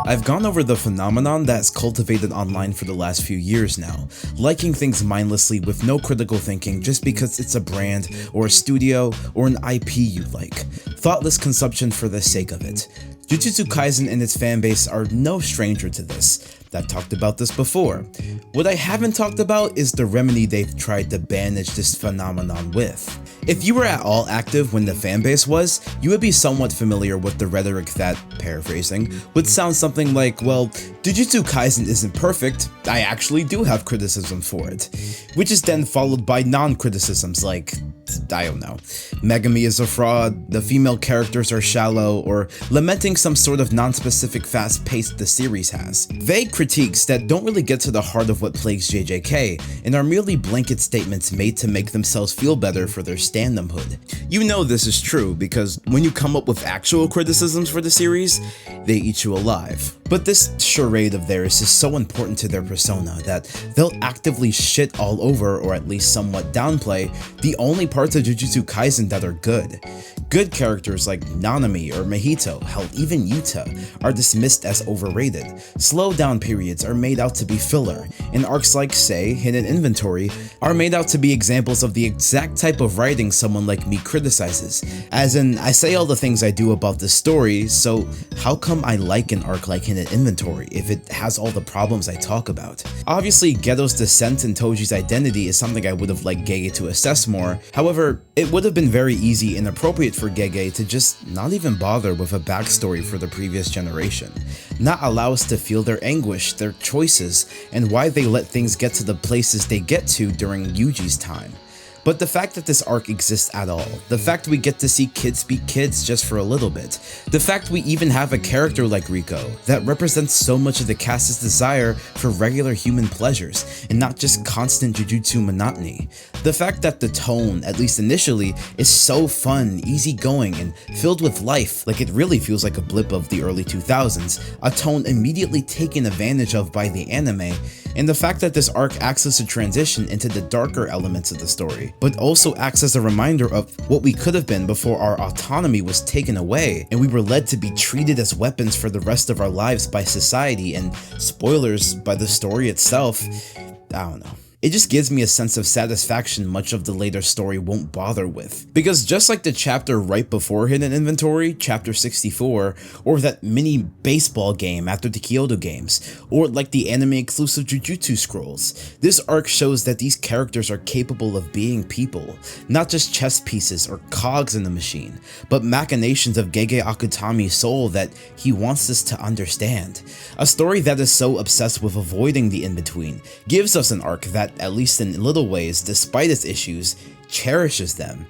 I've gone over the phenomenon that's cultivated online for the last few years now, liking things mindlessly with no critical thinking just because it's a brand, or a studio, or an IP you like. Thoughtless consumption for the sake of it. Jujutsu Kaisen and its fanbase are no stranger to this. I've talked about this before. What I haven't talked about is the remedy they've tried to banish this phenomenon with. If you were at all active when the fanbase was, you would be somewhat familiar with the rhetoric that, paraphrasing, would sound something like, well, Jujutsu Kaisen isn't perfect, I actually do have criticism for it. Which is then followed by non-criticisms like, I don't know, Megami is a fraud, the female characters are shallow, or lamenting some sort of non-specific fast pace the series has. Vague critiques that don't really get to the heart of what plagues JJK, and are merely blanket statements made to make themselves feel better for their standumhood. You know this is true because when you come up with actual criticisms for the series, they eat you alive. But this charade of theirs is so important to their persona that they'll actively shit all over, or at least somewhat downplay, the only parts of Jujutsu Kaisen that are good. Good characters like Nanami or Mahito, hell even Yuta, are dismissed as overrated. Slow down periods are made out to be filler, and arcs like, say, Hidden Inventory are made out to be examples of the exact type of writing someone like me criticizes. As in, I say all the things I do about this story, so how come I like an arc like Hidden Inventory if it has all the problems I talk about? Obviously, Geto's descent and Toji's identity is something I would have liked Gege to assess more. However, it would have been very easy and appropriate for Gege to just not even bother with a backstory for the previous generation. Not allow us to feel their anguish, their choices, and why they let things get to the places they get to during Yuji's time. But the fact that this arc exists at all, the fact we get to see kids be kids just for a little bit, the fact we even have a character like Riko that represents so much of the cast's desire for regular human pleasures and not just constant jujutsu monotony, the fact that the tone, at least initially, is so fun, easygoing, and filled with life, like it really feels like a blip of the early 2000s, a tone immediately taken advantage of by the anime, and the fact that this arc acts as a transition into the darker elements of the story, but also acts as a reminder of what we could have been before our autonomy was taken away and we were led to be treated as weapons for the rest of our lives by society and, spoilers, by the story itself. I don't know. It just gives me a sense of satisfaction much of the later story won't bother with. Because just like the chapter right before Hidden Inventory, chapter 64, or that mini baseball game after the Kyoto games, or like the anime exclusive Jujutsu scrolls, this arc shows that these characters are capable of being people, not just chess pieces or cogs in the machine, but machinations of Gege Akutami's soul that he wants us to understand. A story that is so obsessed with avoiding the in-between gives us an arc that, at least in little ways, despite its issues, cherishes them,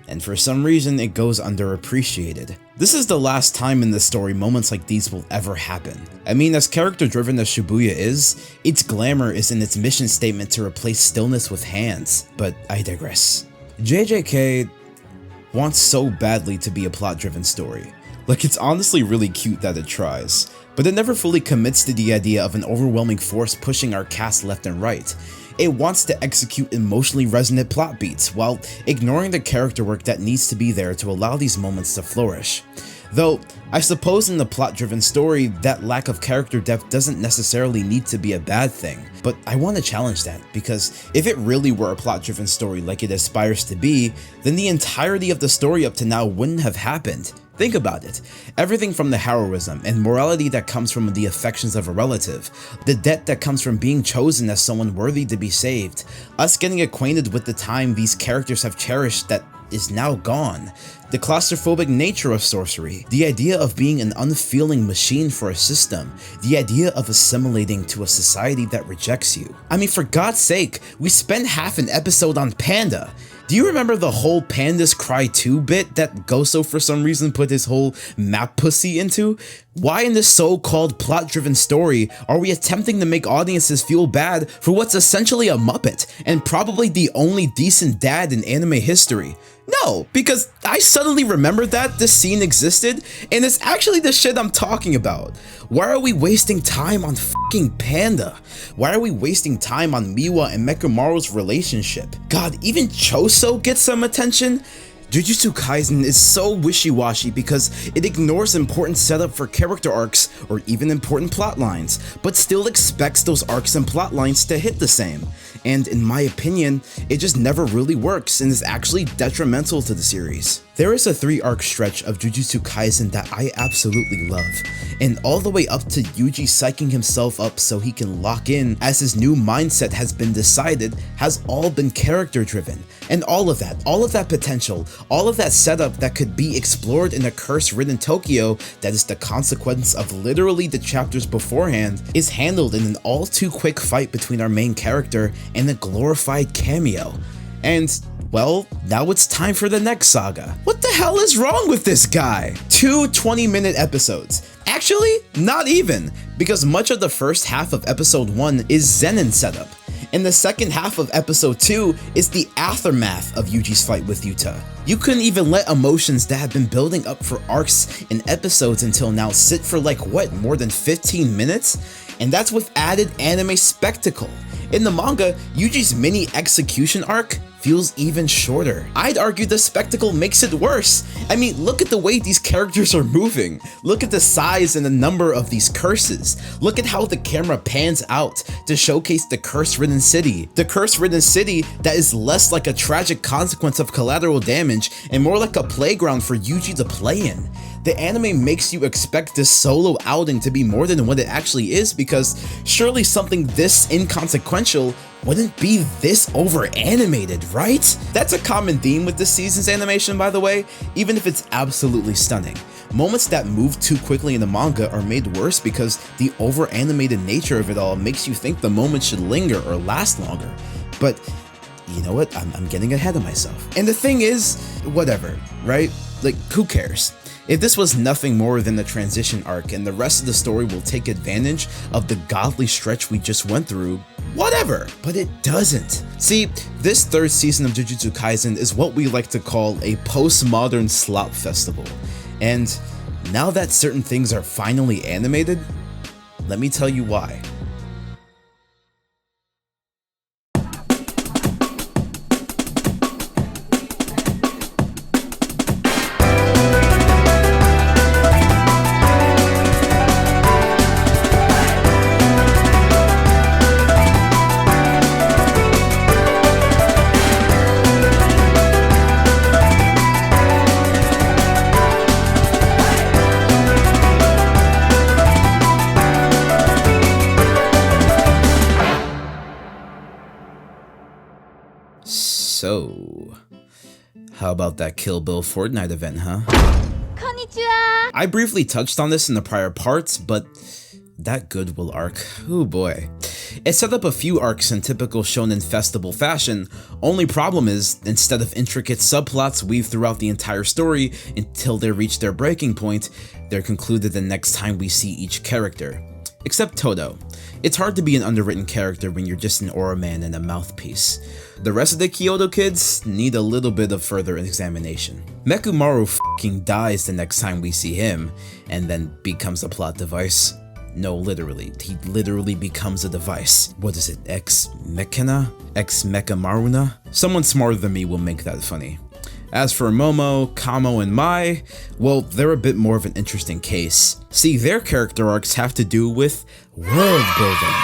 and for some reason it goes underappreciated. This is the last time in the story moments like these will ever happen. I mean, as character-driven as Shibuya is, its glamour is in its mission statement to replace stillness with hands, but I digress. JJK wants so badly to be a plot-driven story. Like, it's honestly really cute that it tries, but it never fully commits to the idea of an overwhelming force pushing our cast left and right. It wants to execute emotionally resonant plot beats while ignoring the character work that needs to be there to allow these moments to flourish. Though, I suppose in the plot-driven story, that lack of character depth doesn't necessarily need to be a bad thing, but I want to challenge that, because if it really were a plot-driven story like it aspires to be, then the entirety of the story up to now wouldn't have happened. Think about it. Everything from the heroism and morality that comes from the affections of a relative, the debt that comes from being chosen as someone worthy to be saved, us getting acquainted with the time these characters have cherished that is now gone, the claustrophobic nature of sorcery, the idea of being an unfeeling machine for a system, the idea of assimilating to a society that rejects you. I mean, for God's sake, we spent half an episode on Panda. Do you remember the whole Pandas Cry 2 bit that Goso for some reason put his whole map pussy into? Why in this so-called plot-driven story are we attempting to make audiences feel bad for what's essentially a Muppet and probably the only decent dad in anime history? No, because I suddenly remembered that this scene existed, and it's actually the shit I'm talking about. Why are we wasting time on fucking Panda? Why are we wasting time on Miwa and Mechamaru's relationship? God, even Choso gets some attention? Jujutsu Kaisen is so wishy-washy because it ignores important setup for character arcs or even important plot lines, but still expects those arcs and plot lines to hit the same. And in my opinion, it just never really works and is actually detrimental to the series. There is a 3-arc stretch of Jujutsu Kaisen that I absolutely love, and all the way up to Yuji psyching himself up so he can lock in as his new mindset has been decided has all been character driven, and all of that potential, all of that setup that could be explored in a curse-ridden Tokyo that is the consequence of literally the chapters beforehand is handled in an all too quick fight between our main character and a glorified cameo. And well, now it's time for the next saga. What the hell is wrong with this guy? 2 20-minute episodes. Actually, not even, because much of the first half of episode 1 is zenin setup, and the second half of episode 2 is the aftermath of Yuji's fight with Yuta. You couldn't even let emotions that have been building up for arcs and episodes until now sit for like what, more than 15 minutes? And that's with added anime spectacle. In the manga, Yuji's mini execution arc feels even shorter. I'd argue the spectacle makes it worse. I mean, look at the way these characters are moving. Look at the size and the number of these curses. Look at how the camera pans out to showcase the curse-ridden city. The curse-ridden city that is less like a tragic consequence of collateral damage and more like a playground for Yuji to play in. The anime makes you expect this solo outing to be more than what it actually is, because surely something this inconsequential wouldn't be this over-animated, right? That's a common theme with this season's animation, by the way, even if it's absolutely stunning. Moments that move too quickly in the manga are made worse because the over-animated nature of it all makes you think the moment should linger or last longer. But you know what? I'm getting ahead of myself. And the thing is, whatever, right? Like, who cares? If this was nothing more than the transition arc and the rest of the story will take advantage of the godly stretch we just went through, whatever, but it doesn't. See, this third season of Jujutsu Kaisen is what we like to call a postmodern slop festival. And now that certain things are finally animated, let me tell you why. So, how about that Kill Bill Fortnite event, huh? Konnichiwa! I briefly touched on this in the prior parts, but that Goodwill arc, oh boy. It set up a few arcs in typical shonen festival fashion. Only problem is, instead of intricate subplots weaved throughout the entire story until they reach their breaking point, they're concluded the next time we see each character. Except Todo. It's hard to be an underwritten character when you're just an aura man and a mouthpiece. The rest of the Kyoto kids need a little bit of further examination. Mekumaru f***ing dies the next time we see him, and then becomes a plot device. No, literally. He literally becomes a device. What is it? Ex-Mechana? Ex-Mechamaruna? Someone smarter than me will make that funny. As for Momo, Kamo, and Mai, well, they're a bit more of an interesting case. See, their character arcs have to do with world building.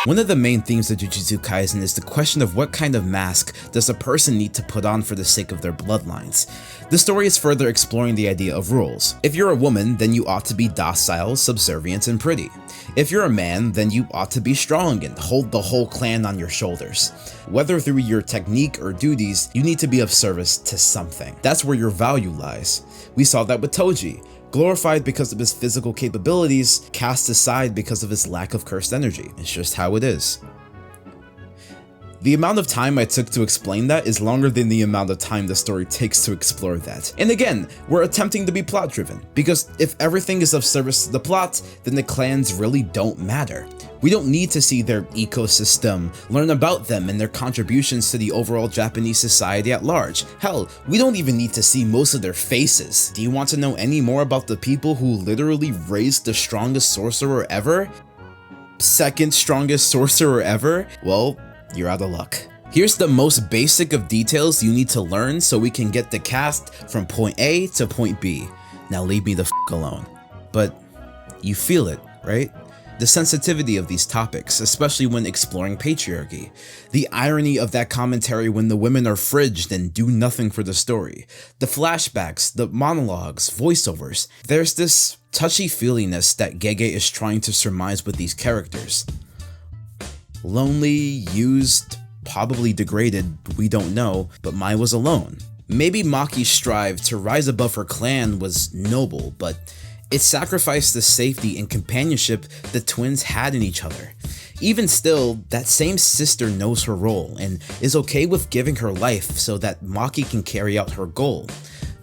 One of the main themes of Jujutsu Kaisen is the question of what kind of mask does a person need to put on for the sake of their bloodlines. The story is further exploring the idea of rules. If you're a woman, then you ought to be docile, subservient, and pretty. If you're a man, then you ought to be strong and hold the whole clan on your shoulders. Whether through your technique or duties, you need to be of service to something. That's where your value lies. We saw that with Toji. Glorified because of his physical capabilities, cast aside because of his lack of cursed energy. It's just how it is. The amount of time I took to explain that is longer than the amount of time the story takes to explore that. And again, we're attempting to be plot driven, because if everything is of service to the plot, then the clans really don't matter. We don't need to see their ecosystem, learn about them and their contributions to the overall Japanese society at large. Hell, we don't even need to see most of their faces. Do you want to know any more about the people who literally raised the strongest sorcerer ever? Second strongest sorcerer ever? Well, you're out of luck. Here's the most basic of details you need to learn so we can get the cast from point A to point B. Now leave me the f alone. But you feel it, right? The sensitivity of these topics, especially when exploring patriarchy. The irony of that commentary when the women are fridged and do nothing for the story. The flashbacks, the monologues, voiceovers. There's this touchy-feeliness that Gege is trying to surmise with these characters. Lonely, used, probably degraded, we don't know, but Mai was alone. Maybe Maki's strive to rise above her clan was noble, but it sacrificed the safety and companionship the twins had in each other. Even still, that same sister knows her role and is okay with giving her life so that Maki can carry out her goal.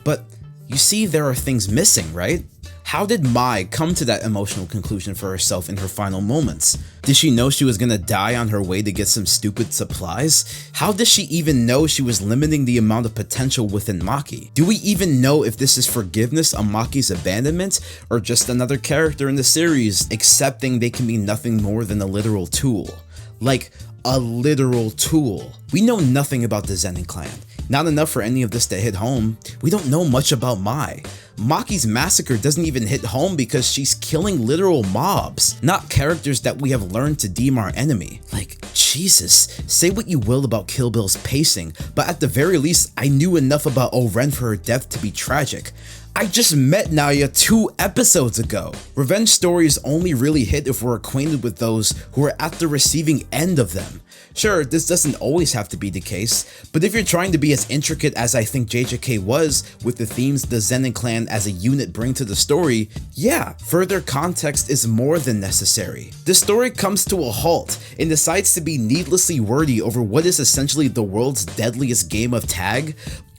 But you see, there are things missing, right? How did Mai come to that emotional conclusion for herself in her final moments? Did she know she was gonna die on her way to get some stupid supplies? How does she even know she was limiting the amount of potential within Maki? Do we even know if this is forgiveness on Maki's abandonment, or just another character in the series accepting they can be nothing more than a literal tool? Like, a literal tool. We know nothing about the Zenin clan. Not enough for any of this to hit home. We don't know much about Mai. Maki's massacre doesn't even hit home because she's killing literal mobs, not characters that we have learned to deem our enemy. Like, Jesus, say what you will about Kill Bill's pacing, but at the very least, I knew enough about O-Ren for her death to be tragic. I just met Naya 2 episodes ago. Revenge stories only really hit if we're acquainted with those who are at the receiving end of them. Sure, this doesn't always have to be the case, but if you're trying to be as intricate as I think JJK was with the themes the Zenin clan as a unit bring to the story, yeah, further context is more than necessary. The story comes to a halt and decides to be needlessly wordy over what is essentially the world's deadliest game of tag,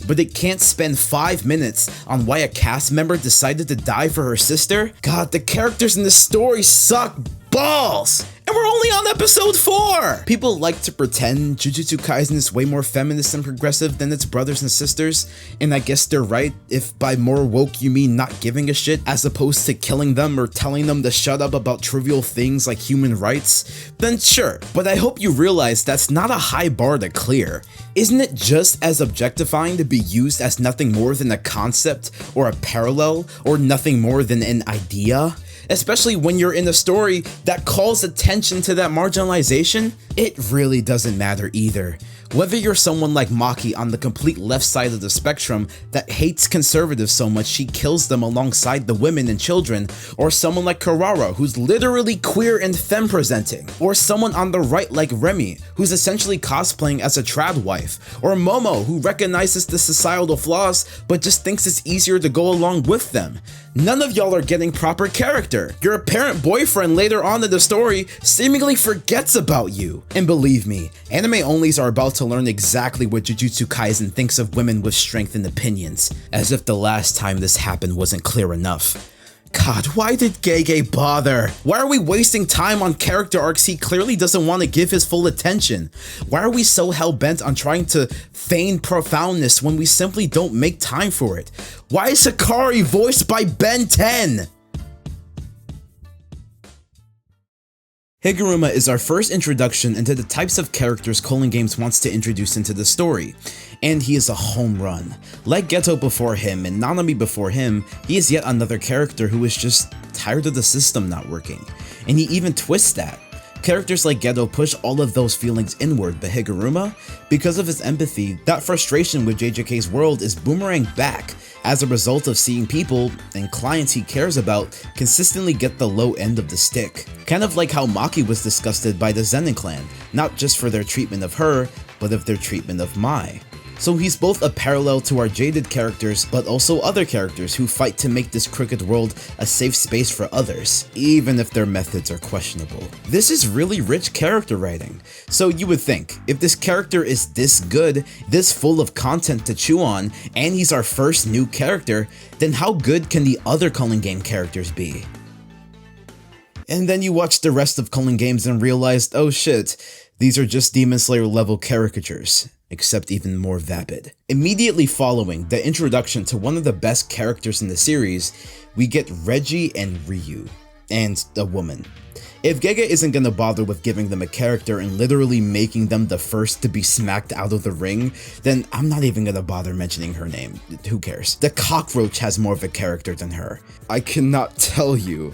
but it can't spend 5 minutes on why a cast member decided to die for her sister? God, the characters in this story suck balls! And we're only on episode 4! People like to pretend Jujutsu Kaisen is way more feminist and progressive than its brothers and sisters, and I guess they're right if by more woke you mean not giving a shit as opposed to killing them or telling them to shut up about trivial things like human rights, then sure, but I hope you realize that's not a high bar to clear. Isn't it just as objectifying to be used as nothing more than a concept or a parallel or nothing more than an idea? Especially when you're in a story that calls attention to that marginalization? It really doesn't matter either. Whether you're someone like Maki on the complete left side of the spectrum that hates conservatives so much she kills them alongside the women and children, or someone like Karara who's literally queer and femme-presenting, or someone on the right like Remy who's essentially cosplaying as a trad wife, or Momo who recognizes the societal flaws but just thinks it's easier to go along with them. None of y'all are getting proper character. Your apparent boyfriend later on in the story seemingly forgets about you. And believe me, anime-onlys are about to learn exactly what Jujutsu Kaisen thinks of women with strength and opinions, as if the last time this happened wasn't clear enough. God, why did Gege bother? Why are we wasting time on character arcs he clearly doesn't want to give his full attention? Why are we so hell-bent on trying to feign profoundness when we simply don't make time for it? Why is Hikari voiced by Ben 10? Higuruma is our first introduction into the types of characters Culling Games wants to introduce into the story, and he is a home run. Like Geto before him and Nanami before him, he is yet another character who is just tired of the system not working, and he even twists that. Characters like Geto push all of those feelings inward, but Higuruma, because of his empathy, that frustration with JJK's world is boomerang back as a result of seeing people and clients he cares about consistently get the low end of the stick. Kind of like how Maki was disgusted by the Zenin clan, not just for their treatment of her, but of their treatment of Mai. So he's both a parallel to our jaded characters, but also other characters who fight to make this crooked world a safe space for others, even if their methods are questionable. This is really rich character writing. So you would think, if this character is this good, this full of content to chew on, and he's our first new character, then how good can the other Culling Game characters be? And then you watch the rest of Culling Games and realized, oh shit, these are just Demon Slayer level caricatures, except even more vapid. Immediately following the introduction to one of the best characters in the series, we get Reggie and Ryu, and a woman. If Gege isn't gonna bother with giving them a character and literally making them the first to be smacked out of the ring, then I'm not even gonna bother mentioning her name. Who cares? The cockroach has more of a character than her. I cannot tell you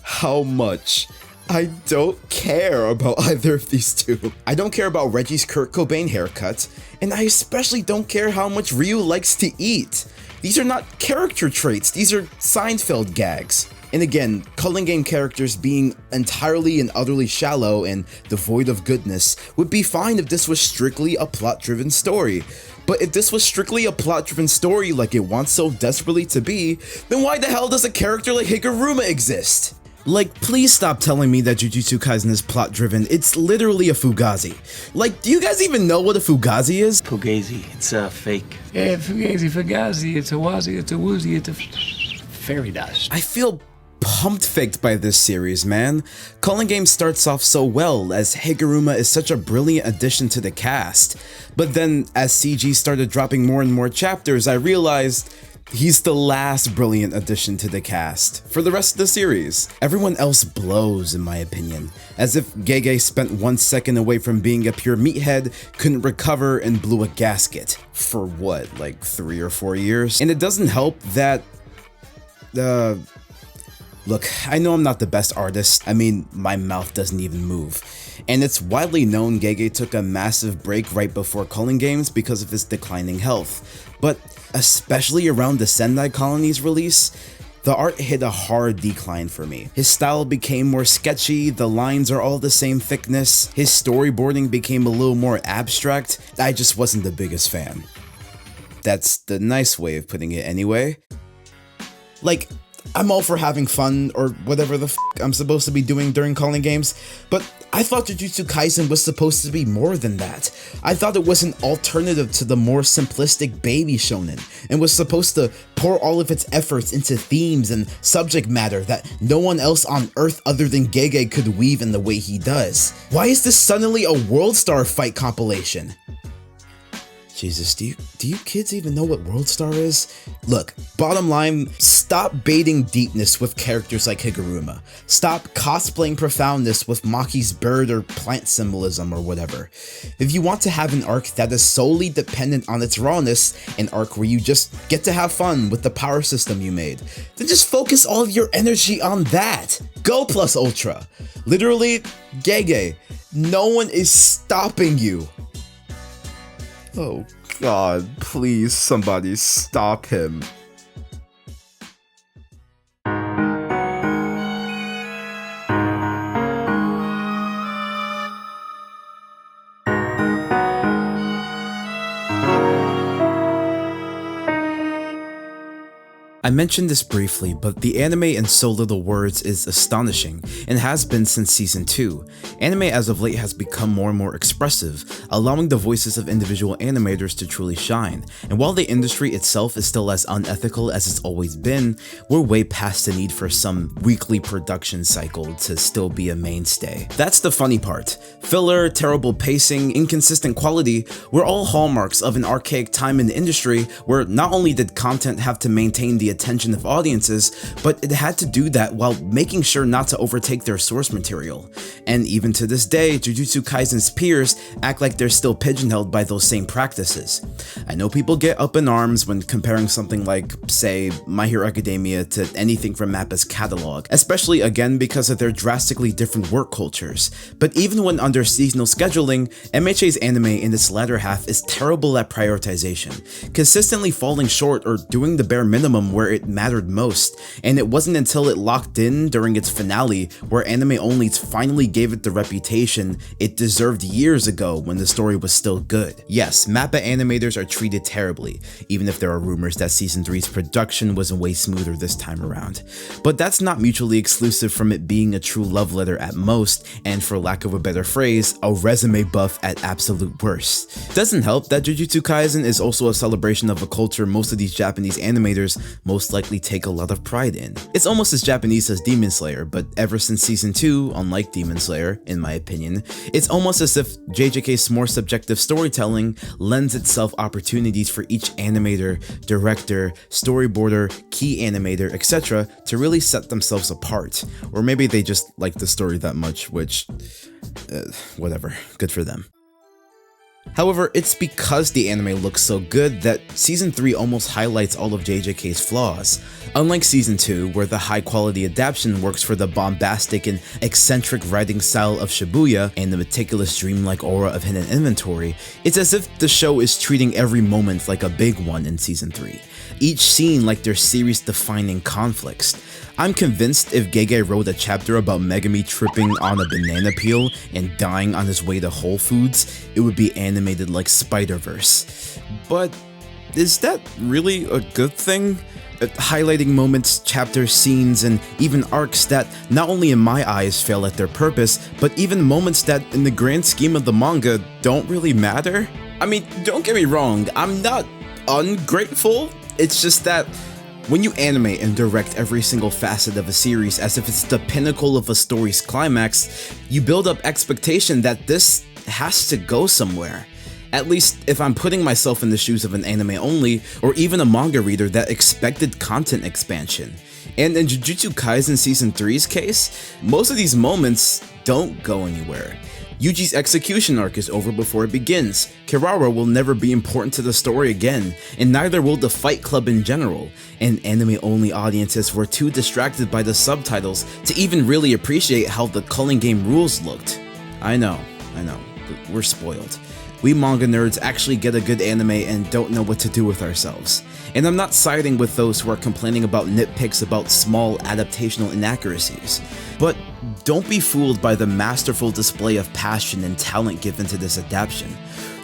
how much I don't care about either of these two. I don't care about Reggie's Kurt Cobain haircut, and I especially don't care how much Ryu likes to eat. These are not character traits, these are Seinfeld gags. And again, culling game characters being entirely and utterly shallow and devoid of goodness would be fine if this was strictly a plot-driven story. But if this was strictly a plot-driven story like it wants so desperately to be, then why the hell does a character like Higuruma exist? Like, please stop telling me that Jujutsu Kaisen is plot-driven. It's literally a fugazi. Like, do you guys even know what a fugazi is? Fugazi, it's a fake. Yeah, fugazi, it's a wazi, it's a woozy, it's a fairy dust. I feel pumped faked by this series, man. Culling Game starts off so well, as Higuruma is such a brilliant addition to the cast. But then, as CG started dropping more and more chapters, I realized he's the last brilliant addition to the cast for the rest of the series. Everyone else blows, in my opinion, as if Gege spent 1 second away from being a pure meathead, couldn't recover, and blew a gasket. For what, like 3 or 4 years? And it doesn't help that, look, I know I'm not the best artist. I mean, my mouth doesn't even move. And it's widely known Gege took a massive break right before Culling Games because of his declining health. But especially around the Sendai Colony's release, the art hit a hard decline for me. His style became more sketchy, the lines are all the same thickness, his storyboarding became a little more abstract. I just wasn't the biggest fan. That's the nice way of putting it anyway. Like, I'm all for having fun or whatever the f I'm supposed to be doing during Culling Games, but I thought Jujutsu Kaisen was supposed to be more than that. I thought it was an alternative to the more simplistic baby shonen, and was supposed to pour all of its efforts into themes and subject matter that no one else on Earth other than Gege could weave in the way he does. Why is this suddenly a World Star fight compilation? Jesus, do you kids even know what World Star is? Look, bottom line, stop baiting deepness with characters like Higuruma. Stop cosplaying profoundness with Maki's bird or plant symbolism or whatever. If you want to have an arc that is solely dependent on its rawness, an arc where you just get to have fun with the power system you made, then just focus all of your energy on that. Go plus ultra. Literally, Gege, no one is stopping you. Oh God, please somebody stop him. I mentioned this briefly, but the anime in so little words is astonishing, and has been since season 2. Anime as of late has become more and more expressive, allowing the voices of individual animators to truly shine, and while the industry itself is still as unethical as it's always been, we're way past the need for some weekly production cycle to still be a mainstay. That's the funny part. Filler, terrible pacing, inconsistent quality were all hallmarks of an archaic time in the industry where not only did content have to maintain the attention of audiences, but it had to do that while making sure not to overtake their source material. And even to this day, Jujutsu Kaisen's peers act like they're still pigeonholed by those same practices. I know people get up in arms when comparing something like, say, My Hero Academia to anything from Mappa's catalog, especially again because of their drastically different work cultures. But even when under seasonal scheduling, MHA's anime in its latter half is terrible at prioritization, consistently falling short or doing the bare minimum where it mattered most, and it wasn't until it locked in during its finale where anime onlys finally gave it the reputation it deserved years ago when the story was still good. Yes, Mappa animators are treated terribly, even if there are rumors that season 3's production was way smoother this time around. But that's not mutually exclusive from it being a true love letter at most, and for lack of a better phrase, a resume buff at absolute worst. Doesn't help that Jujutsu Kaisen is also a celebration of a culture most of these Japanese animators most likely take a lot of pride in. It's almost as Japanese as Demon Slayer, but ever since season 2, unlike Demon Slayer, in my opinion, it's almost as if JJK's more subjective storytelling lends itself opportunities for each animator, director, storyboarder, key animator, etc. to really set themselves apart. Or maybe they just like the story that much, which, whatever, good for them. However, it's because the anime looks so good that Season 3 almost highlights all of JJK's flaws. Unlike Season 2, where the high-quality adaptation works for the bombastic and eccentric writing style of Shibuya and the meticulous dreamlike aura of Hidden Inventory, it's as if the show is treating every moment like a big one in Season 3, each scene like they're series-defining conflicts. I'm convinced if Gege wrote a chapter about Megami tripping on a banana peel and dying on his way to Whole Foods, it would be animated like Spider-Verse. But is that really a good thing? Highlighting moments, chapters, scenes, and even arcs that not only in my eyes fail at their purpose, but even moments that in the grand scheme of the manga don't really matter? I mean, don't get me wrong, I'm not ungrateful, it's just that when you animate and direct every single facet of a series as if it's the pinnacle of a story's climax, you build up expectation that this has to go somewhere. At least if I'm putting myself in the shoes of an anime only, or even a manga reader that expected content expansion. And in Jujutsu Kaisen Season 3's case, most of these moments don't go anywhere. Yuji's execution arc is over before it begins, Kirara will never be important to the story again, and neither will the Fight Club in general, and anime-only audiences were too distracted by the subtitles to even really appreciate how the culling game rules looked. I know, but we're spoiled. We manga nerds actually get a good anime and don't know what to do with ourselves. And I'm not siding with those who are complaining about nitpicks about small adaptational inaccuracies. But don't be fooled by the masterful display of passion and talent given to this adaptation.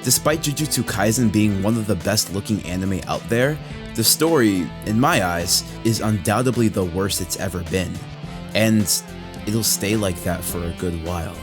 Despite Jujutsu Kaisen being one of the best looking anime out there, the story, in my eyes, is undoubtedly the worst it's ever been. And it'll stay like that for a good while.